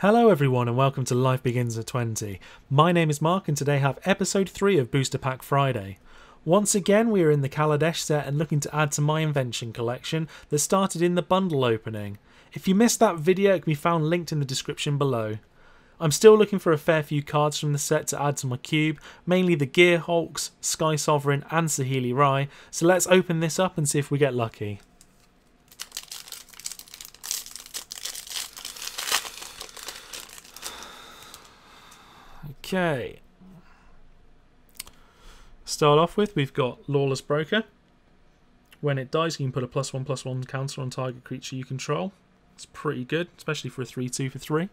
Hello everyone and welcome to Life Begins at 20. My name is Mark and today I have episode 3 of Booster Pack Friday. Once again we are in the Kaladesh set and looking to add to my invention collection that started in the bundle opening. If you missed that video it can be found linked in the description below. I'm still looking for a fair few cards from the set to add to my cube, mainly the Gear Hulks, Sky Sovereign and Saheeli Rai, so let's open this up and see if we get lucky. Okay. Start off with, we've got Lawless Broker. When it dies, you can put a +1/+1 counter on target creature you control. It's pretty good, especially for a 3/2 for 3.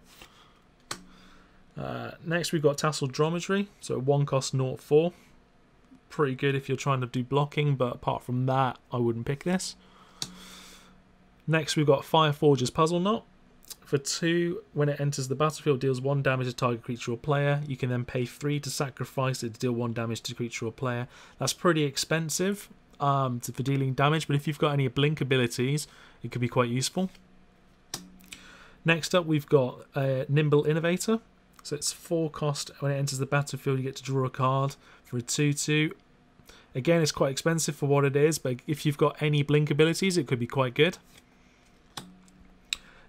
Next, we've got Tasseled Dromedary, so 1-cost 0/4. Pretty good if you're trying to do blocking, but apart from that, I wouldn't pick this. Next, we've got Fireforger's Puzzle Knot. For 2, when it enters the battlefield, deals 1 damage to target creature or player. You can then pay 3 to sacrifice it to deal 1 damage to creature or player. That's pretty expensive for dealing damage, but if you've got any blink abilities, it could be quite useful. Next up, we've got Nimble Innovator. So it's 4 cost. When it enters the battlefield, you get to draw a card for a 2/2. Again, it's quite expensive for what it is, but if you've got any blink abilities, it could be quite good.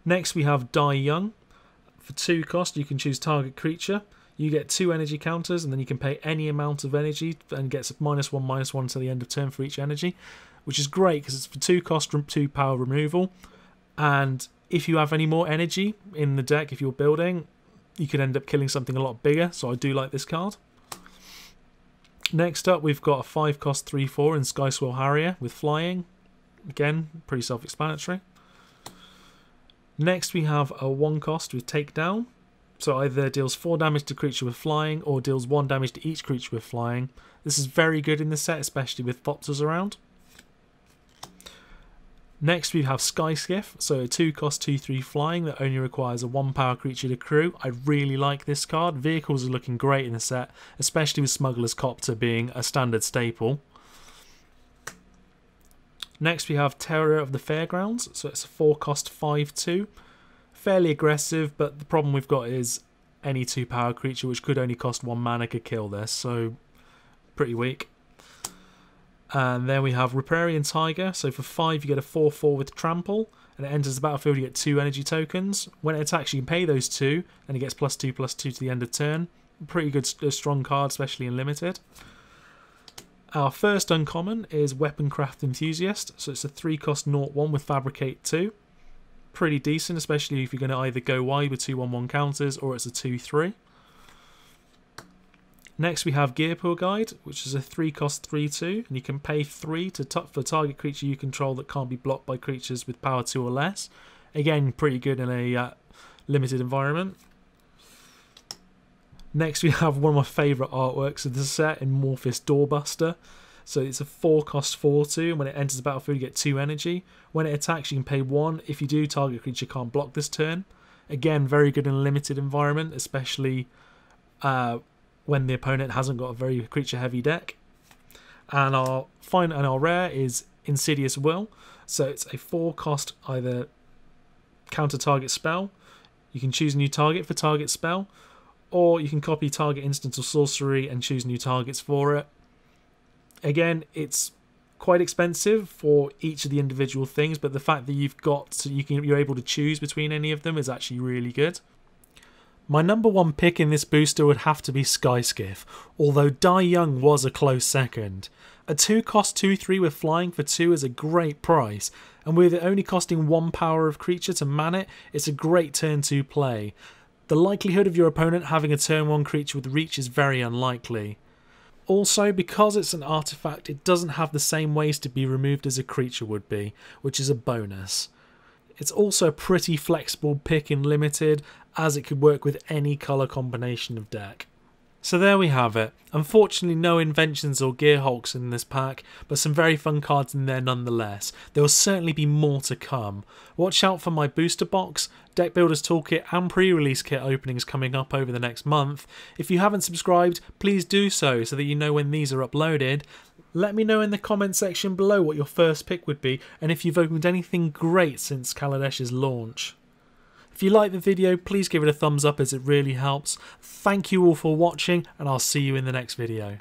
Next we have Die Young. For 2 cost you can choose target creature. You get 2 energy counters and then you can pay any amount of energy and gets -1/-1 until the end of turn for each energy, which is great because it's for 2 cost from 2 power removal, and if you have any more energy in the deck if you're building, you could end up killing something a lot bigger, so I do like this card. Next up we've got a 5 cost 3/4 in Skyswell Harrier with flying. Again, pretty self-explanatory. Next we have a 1 cost with Takedown, so either deals 4 damage to creature with flying or deals 1 damage to each creature with flying. This is very good in the set, especially with Thopters around. Next we have Sky Skiff, so a 2 cost 2/3 flying that only requires a 1 power creature to crew. I really like this card. Vehicles are looking great in the set, especially with Smuggler's Copter being a standard staple. Next we have Terror of the Fairgrounds, so it's a 4 cost 5/2. Fairly aggressive, but the problem we've got is any 2 power creature which could only cost 1 mana could kill this, so pretty weak. And then we have Riparian Tiger, so for 5 you get a 4/4 with Trample, and it enters the battlefield you get 2 energy tokens. When it attacks you can pay those 2, and it gets +2/+2 to the end of turn. Pretty good, strong card, especially in Limited. Our first uncommon is Weaponcraft Enthusiast, so it's a 3 cost 0/1 with Fabricate 2. Pretty decent, especially if you're going to either go wide with 2/1/1 counters or it's a 2/3. Next we have Gearpool Guide, which is a 3 cost 3/2, and you can pay 3 for target creature you control that can't be blocked by creatures with power 2 or less. Again, pretty good in a limited environment. Next we have one of my favourite artworks of the set in Morphis Doorbuster. So it's a 4 cost 4/2, and when it enters the battlefield you get 2 energy. When it attacks you can pay 1. If you do, target creature can't block this turn. Again, very good in a limited environment, especially when the opponent hasn't got a very creature heavy deck. And our rare is Insidious Will. So it's a 4 cost either counter target spell. You can choose a new target for target spell, or you can copy target instant or sorcery and choose new targets for it. Again, it's quite expensive for each of the individual things, but the fact that you're able to choose between any of them is actually really good. My number 1 pick in this booster would have to be Sky Skiff, although Die Young was a close second. A 2 cost 2/3 with flying for 2 is a great price, and with it only costing 1 power of creature to man it, it's a great turn 2 play. The likelihood of your opponent having a turn 1 creature with reach is very unlikely. Also, because it's an artifact, it doesn't have the same ways to be removed as a creature would be, which is a bonus. It's also a pretty flexible pick in Limited, as it could work with any colour combination of deck. So there we have it. Unfortunately no inventions or gear hulks in this pack, but some very fun cards in there nonetheless. There will certainly be more to come. Watch out for my booster box, deck builders toolkit and pre-release kit openings coming up over the next month. If you haven't subscribed, please do so that you know when these are uploaded. Let me know in the comment section below what your first pick would be and if you've opened anything great since Kaladesh's launch. If you like the video, please give it a thumbs up as it really helps. Thank you all for watching, and I'll see you in the next video.